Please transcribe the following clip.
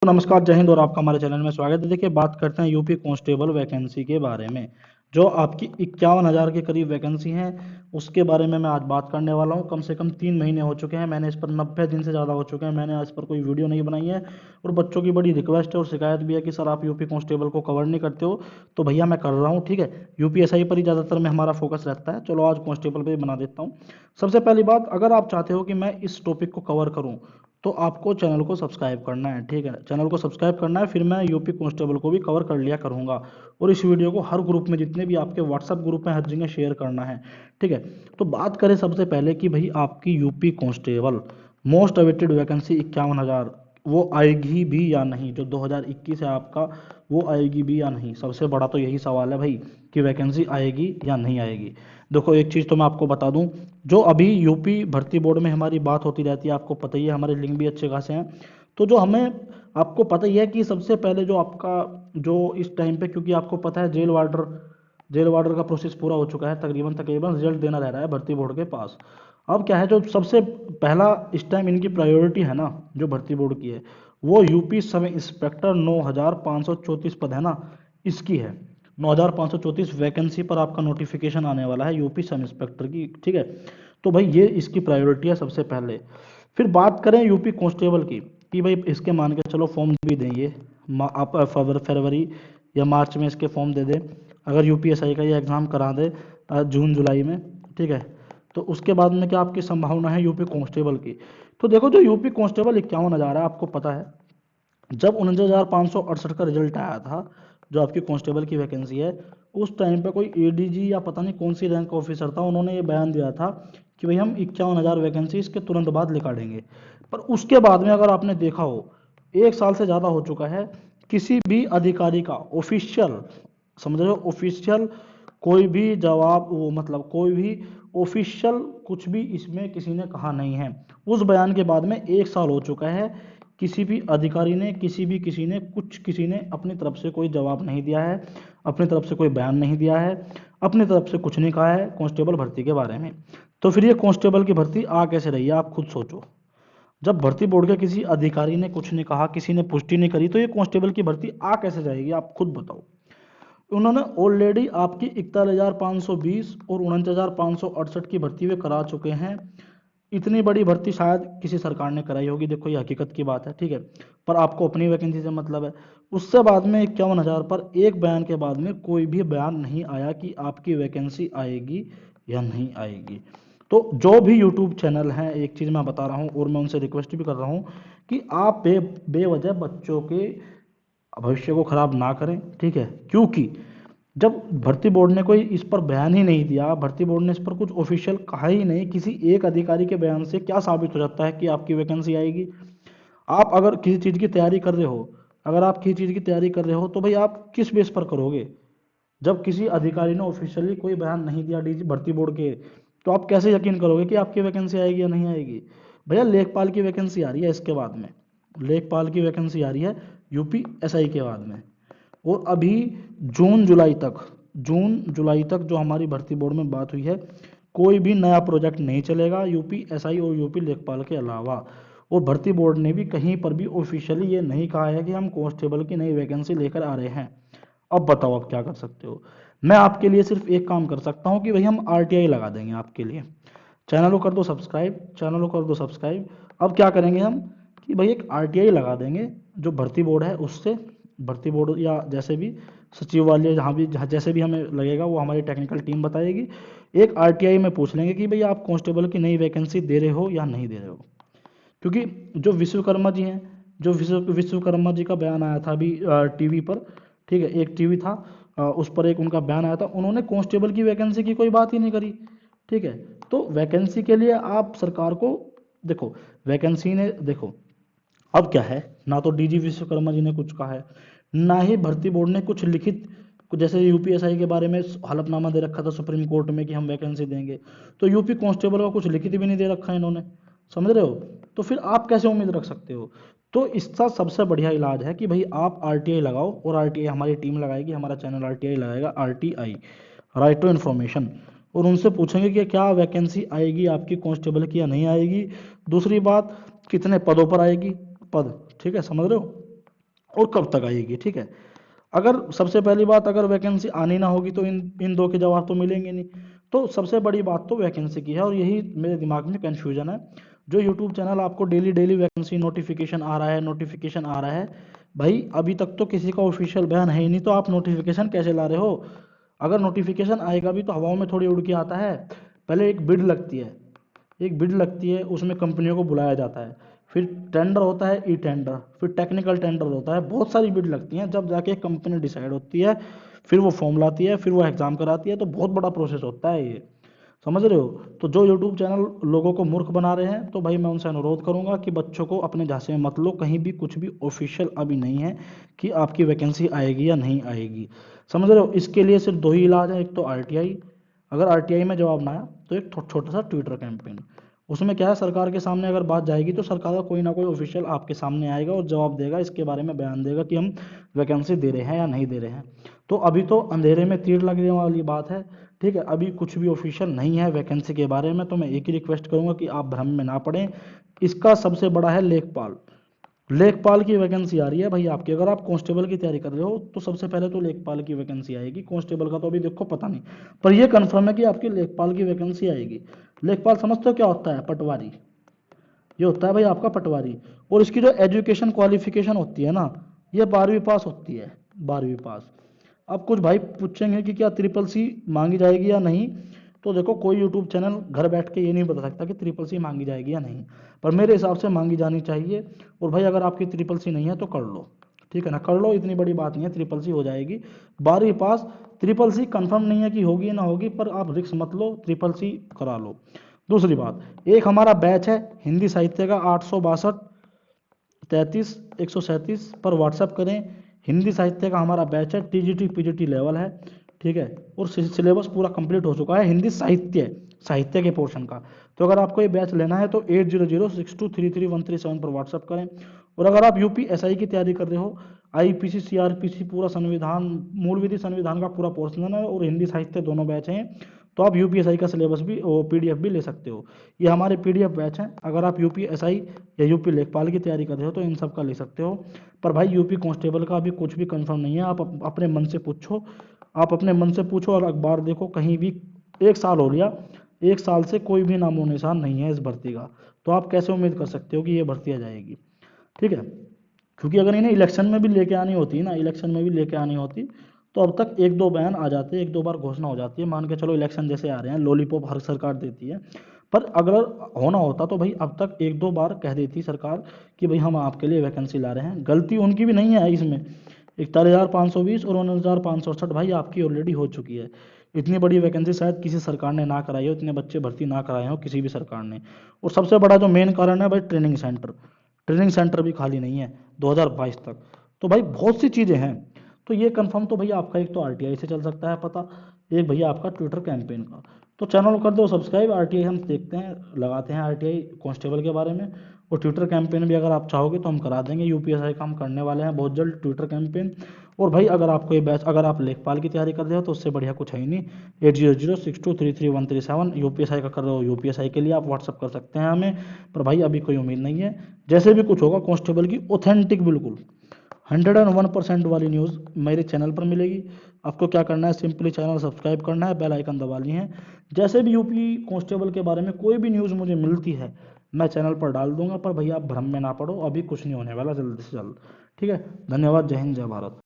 तो नमस्कार, जय हिंद और आपका हमारे चैनल में स्वागत है। देखिए, बात करते हैं यूपी कांस्टेबल वैकेंसी के बारे में, जो आपकी 51,000 के करीब वैकेंसी हैं। उसके बारे में मैं आज बात करने वाला हूं। कम से कम 3 महीने हो चुके हैं, मैंने इस पर 90 दिन से ज़्यादा हो चुके हैं, मैंने आज पर कोई वीडियो नहीं बनाई है। और बच्चों की बड़ी रिक्वेस्ट है और शिकायत भी है कि सर आप यूपी कांस्टेबल को कवर नहीं करते हो। तो भैया मैं कर रहा हूँ, ठीक है। यूपीएसआई पर ही ज़्यादातर में हमारा फोकस रहता है। चलो आज कांस्टेबल पर बना देता हूँ। सबसे पहली बात, अगर आप चाहते हो कि मैं इस टॉपिक को कवर करूँ तो आपको चैनल को सब्सक्राइब करना है, ठीक है। चैनल को सब्सक्राइब करना है, फिर मैं यूपी कांस्टेबल को भी कवर कर लिया करूंगा। और इस वीडियो को हर ग्रुप में, जितने भी आपके व्हाट्सएप ग्रुप में, हर जगह शेयर करना है, ठीक है। तो बात करें सबसे पहले कि भाई आपकी UP constable most awaited vacancy 51,000 वो आएगी भी या नहीं, जो 2021 है आपका, वो आएगी भी या नहीं। सबसे बड़ा तो यही सवाल है भाई कि वैकेंसी आएगी या नहीं आएगी। देखो, एक चीज़ तो मैं आपको बता दूं, जो अभी यूपी भर्ती बोर्ड में हमारी बात होती रहती है, आपको पता ही है, हमारे लिंक भी अच्छे खासे हैं। तो जो हमें, आपको पता ही है कि सबसे पहले जो आपका, जो इस टाइम पे, क्योंकि आपको पता है जेल वार्डर का प्रोसेस पूरा हो चुका है, तकरीबन तकरीबन रिजल्ट देना रह रहा है भर्ती बोर्ड के पास। अब क्या है, जो सबसे पहला इस टाइम इनकी प्रायोरिटी है ना, जो भर्ती बोर्ड की है, वो यूपी सब इंस्पेक्टर 9,534 पद है ना, इसकी है। 9,534 वैकेंसी पर आपका नोटिफिकेशन आने वाला है यूपी सब इंस्पेक्टर की, ठीक है। तो भाई ये इसकी प्रायोरिटी है सबसे पहले। फिर बात करें यूपी कांस्टेबल की, कि भाई इसके मान के चलो फॉर्म भी दें ये, आप फरवरी या मार्च में इसके फॉर्म दे दें, अगर यूपीएसआई का ये एग्ज़ाम करा दे जून जुलाई में, ठीक है। तो उसके बाद में क्या आपकी संभावना है यूपी कांस्टेबल की? तो देखो, जो यूपी कांस्टेबल 51,000 है, आपको पता है जब 49,568 का रिजल्ट आया था, जो आपकी कांस्टेबल की वैकेंसी है, उस टाइम पे कोई एडीजी या पता नहीं कौन सी रैंक ऑफिसर था, उन्होंने ये बयान दिया था कि भाई हम 51,000 वैकेंसी इसके तुरंत बाद निकालेंगे। पर उसके बाद में अगर आपने देखा हो, 1 साल से ज़्यादा हो चुका है, किसी भी अधिकारी का ऑफिशियल, समझ रहे हो, ऑफिशियल कोई भी जवाब, वो मतलब कोई भी ऑफिशियल कुछ भी इसमें किसी ने कहा नहीं है। उस बयान के बाद में 1 साल हो चुका है, किसी भी अधिकारी ने, किसी ने अपनी तरफ से कोई जवाब नहीं दिया है, अपनी तरफ से कोई बयान नहीं दिया है, अपनी तरफ से कुछ नहीं कहा है कांस्टेबल भर्ती के बारे में। तो फिर ये कांस्टेबल की भर्ती आ कैसे रही है, आप खुद सोचो। जब भर्ती बोर्ड के किसी अधिकारी ने कुछ नहीं कहा, किसी ने पुष्टि नहीं करी, तो ये कांस्टेबल की भर्ती आ कैसे जाएगी, आप खुद बताओ। उन्होंने ऑलरेडी आपकी 41,520 और 49,568 की भर्ती वे करा चुके हैं। इतनी बड़ी भर्ती शायद किसी सरकार ने कराई होगी, देखो ये हकीकत की बात है, ठीक है। पर आपको अपनी वैकेंसी से मतलब है। उससे बाद में 51,000 पर एक बयान के बाद में कोई भी बयान नहीं आया कि आपकी वैकेंसी आएगी या नहीं आएगी। तो जो भी यूट्यूब चैनल हैं, एक चीज़ मैं बता रहा हूँ और मैं उनसे रिक्वेस्ट भी कर रहा हूँ कि आप बेवजह बच्चों के भविष्य को खराब ना करें, ठीक है। क्योंकि जब भर्ती बोर्ड ने कोई इस पर बयान ही नहीं दिया, भर्ती बोर्ड ने इस पर कुछ ऑफिशियल कहा ही नहीं, किसी एक अधिकारी के बयान से क्या साबित हो जाता है कि आपकी वैकेंसी आएगी? आप अगर किसी चीज़ की तैयारी कर रहे हो, अगर आप किसी चीज़ की तैयारी कर रहे हो, तो भाई आप किस बेस पर करोगे? जब किसी अधिकारी ने ऑफिशियली कोई बयान नहीं दिया डीजी भर्ती बोर्ड के, तो आप कैसे यकीन करोगे कि आपकी वैकेंसी आएगी या नहीं आएगी? भैया लेखपाल की वैकेंसी आ रही है इसके बाद में, लेखपाल की वैकेंसी आ रही है यूपी एसआई के बाद में। और अभी जून जुलाई तक जो हमारी भर्ती बोर्ड में बात हुई है, कोई भी नया प्रोजेक्ट नहीं चलेगा यूपी एसआई और यूपी लेखपाल के अलावा। और भर्ती बोर्ड ने भी कहीं पर भी ऑफिशियली ये नहीं कहा है कि हम कांस्टेबल की नई वैकेंसी लेकर आ रहे हैं। अब बताओ आप क्या कर सकते हो? मैं आपके लिए सिर्फ एक काम कर सकता हूँ कि भाई हम आरटीआई लगा देंगे आपके लिए। चैनल को कर दो सब्सक्राइब, चैनल को कर दो सब्सक्राइब। अब क्या करेंगे हम कि भाई एक आरटीआई लगा देंगे, जो भर्ती बोर्ड है उससे, भर्ती बोर्ड या जैसे भी सचिवालय, जहाँ जैसे भी हमें लगेगा वो हमारी टेक्निकल टीम बताएगी। एक आरटीआई में पूछ लेंगे कि भाई आप कांस्टेबल की नई वैकेंसी दे रहे हो या नहीं दे रहे हो। क्योंकि जो विश्वकर्मा जी हैं, जो विश्वकर्मा जी का बयान आया था अभी टीवी पर, ठीक है, एक टीवी था, उस पर एक उनका बयान आया था, उन्होंने कांस्टेबल की वैकेंसी की कोई बात ही नहीं करी, ठीक है। तो वैकेंसी के लिए आप सरकार को देखो, वैकेंसी ने देखो, अब क्या है, ना तो डीजी विश्वकर्मा जी ने कुछ कहा है, ना ही भर्ती बोर्ड ने कुछ लिखित, जैसे यूपीएसआई के बारे में हलफनामा दे रखा था सुप्रीम कोर्ट में कि हम वैकेंसी देंगे, तो यूपी कांस्टेबल का कुछ लिखित भी नहीं दे रखा है इन्होंने, समझ रहे हो? तो फिर आप कैसे उम्मीद रख सकते हो? तो इसका सबसे बढ़िया इलाज है कि भाई आप आरटीआई लगाओ, और आरटीआई हमारी टीम लगाएगी, हमारा चैनल आरटीआई लगाएगा, आरटीआई, राइट टू इन्फॉर्मेशन। और उनसे पूछेंगे कि क्या वैकेंसी आएगी आपकी कांस्टेबल की या नहीं आएगी। दूसरी बात, कितने पदों पर आएगी, पद, ठीक है, समझ रहे हो? और कब तक आएगी, ठीक है। अगर सबसे पहली बात, अगर वैकेंसी आनी ना होगी तो इन दो के जवाब तो मिलेंगे नहीं। तो सबसे बड़ी बात तो वैकेंसी की है, और यही मेरे दिमाग में कन्फ्यूजन है। जो यूट्यूब चैनल आपको डेली डेली वैकेंसी नोटिफिकेशन आ रहा है, नोटिफिकेशन आ रहा है, भाई अभी तक तो किसी का ऑफिशियल बयान है ही नहीं, तो आप नोटिफिकेशन कैसे ला रहे हो? अगर नोटिफिकेशन आएगा भी तो हवाओं में थोड़ी उड़ के आता है। पहले एक बिड लगती है, एक बिड लगती है, उसमें कंपनियों को बुलाया जाता है, फिर टेंडर होता है, ई टेंडर, फिर टेक्निकल टेंडर होता है, बहुत सारी बिड लगती हैं, जब जाके एक कंपनी डिसाइड होती है, फिर वो फॉर्म लाती है, फिर वो एग्ज़ाम कराती है, तो बहुत बड़ा प्रोसेस होता है ये, समझ रहे हो? तो जो यूट्यूब चैनल लोगों को मूर्ख बना रहे हैं, तो भाई मैं उनसे अनुरोध करूंगा कि बच्चों को अपने झांसे में मत लो, कहीं भी कुछ भी ऑफिशियल अभी नहीं है कि आपकी वैकेंसी आएगी या नहीं आएगी, समझ रहे हो? इसके लिए सिर्फ दो ही इलाज है, एक तो आरटीआई, अगर आरटीआई में जवाब ना आया तो एक छोटा सा ट्विटर कैंपेन। उसमें क्या है, सरकार के सामने अगर बात जाएगी तो सरकार का कोई ना कोई ऑफिशियल आपके सामने आएगा और जवाब देगा, इसके बारे में बयान देगा कि हम वैकेंसी दे रहे हैं या नहीं दे रहे हैं। तो अभी तो अंधेरे में तीर लगने वाली बात है, ठीक है। अभी कुछ भी ऑफिशियल नहीं है वैकेंसी के बारे में, तो मैं एक ही रिक्वेस्ट करूंगा कि आप भ्रम में ना पड़ें। इसका सबसे बड़ा है लेखपाल। लेखपाल की वैकेंसी आ रही है भाई आपकी, अगर आप कांस्टेबल की तैयारी कर रहे हो तो सबसे पहले तो लेखपाल की वैकेंसी आएगी। कांस्टेबल का तो अभी देखो पता नहीं, पर यह कंफर्म है कि आपकी लेखपाल की वैकेंसी आएगी। लेखपाल समझते हो क्या होता है? पटवारी, ये होता है भाई आपका पटवारी। और इसकी जो एजुकेशन क्वालिफिकेशन होती है ना, ये 12वीं पास होती है, 12वीं पास। अब कुछ भाई पूछेंगे कि क्या ट्रिपल सी मांगी जाएगी या नहीं, तो देखो कोई यूट्यूब चैनल घर बैठ के ये नहीं बता सकता कि ट्रिपल सी मांगी जाएगी या नहीं, पर मेरे हिसाब से मांगी जानी चाहिए। और भाई अगर आपकी ट्रिपल सी नहीं है तो कर लो, ठीक है ना, कर लो, इतनी बड़ी बात नहीं है, ट्रिपल सी हो जाएगी। 12वीं पास, ट्रिपल सी कंफर्म नहीं है कि होगी ना होगी, पर आप रिस्क मत लो, ट्रिपल सी करा लो। दूसरी बात, एक हमारा बैच है हिंदी साहित्य का, 862 33 137 पर व्हाट्सएप करें। हिंदी साहित्य का हमारा बैच है, टीजीटी पीजीटी लेवल है, ठीक है, और सिलेबस पूरा कंप्लीट हो चुका है हिंदी साहित्य, साहित्य के पोर्शन का। तो अगर आपको ये बैच लेना है तो 8006233137 पर व्हाट्सएप करें। और अगर आप यूपीएसआई की तैयारी कर रहे हो, आईपीसी सीआरपीसी पूरा संविधान, मूल विधि संविधान का पूरा पोर्शन है, और हिंदी साहित्य दोनों बैच हैं, तो आप यूपीएसआई का सिलेबस भी पीडीएफ भी ले सकते हो। ये हमारे पीडीएफ बैच हैं। अगर आप यूपीएसआई या यूपी लेखपाल की तैयारी कर रहे हो तो इन सब का ले सकते हो। पर भाई यूपी कांस्टेबल का अभी कुछ भी कंफर्म नहीं है, आप अपने मन से पूछो, आप अपने मन से पूछो और अखबार देखो, कहीं भी 1 साल हो गया, 1 साल से कोई भी नामो निशान नहीं है इस भर्ती का, तो आप कैसे उम्मीद कर सकते हो कि ये भर्ती आ जाएगी, ठीक है। क्योंकि अगर इन्हें इलेक्शन में भी लेके आनी होती ना, इलेक्शन में भी लेके आनी होती, तो अब तक 1-2 बयान आ जाते, 1-2 बार घोषणा हो जाती है, मान के चलो इलेक्शन जैसे आ रहे हैं, लॉलीपॉप हर सरकार देती है, पर अगर होना होता तो भाई अब तक 1-2 बार कह देती सरकार कि भाई हम आपके लिए वैकेंसी ला रहे हैं। गलती उनकी भी नहीं है इसमें, 41,520 और 19,568 भाई आपकी ऑलरेडी हो चुकी है। इतनी बड़ी वैकेंसी शायद किसी सरकार ने ना कराई हो, इतने बच्चे भर्ती ना कराए हो किसी भी सरकार ने। और सबसे बड़ा जो मेन कारण है भाई, ट्रेनिंग सेंटर, ट्रेनिंग सेंटर भी खाली नहीं है 2022 तक। तो भाई बहुत सी चीज़ें हैं। तो ये कंफर्म तो भैया आपका एक तो आरटीआई से चल सकता है पता, एक भैया आपका ट्विटर कैंपेन का। तो चैनल कर दो सब्सक्राइब, आरटीआई हम देखते हैं, लगाते हैं आरटीआई कांस्टेबल के बारे में। और ट्विटर कैंपेन भी अगर आप चाहोगे तो हम करा देंगे, यूपीएसआई का हम करने वाले हैं बहुत जल्द ट्विटर कैंपेन। और भाई अगर आपको ये बैच, अगर आप लेखपाल की तैयारी कर रहे हो तो उससे बढ़िया कुछ है ही नहीं। 8006233137 यूपीएसआई का कर रहे हो, यूपीएसआई के लिए आप व्हाट्सअप कर सकते हैं हमें। पर भाई अभी कोई उम्मीद नहीं है, जैसे भी कुछ होगा कांस्टेबल की ऑथेंटिक बिल्कुल 101% वाली न्यूज़ मेरे चैनल पर मिलेगी। आपको क्या करना है, सिंपली चैनल सब्सक्राइब करना है, बेल आइकन दबानी है। जैसे भी यूपी कांस्टेबल के बारे में कोई भी न्यूज़ मुझे मिलती है मैं चैनल पर डाल दूंगा। पर भैया आप भ्रम में ना पड़ो, अभी कुछ नहीं होने वाला, जल्द से जल्द, ठीक है। धन्यवाद, जय हिंद, जय भारत।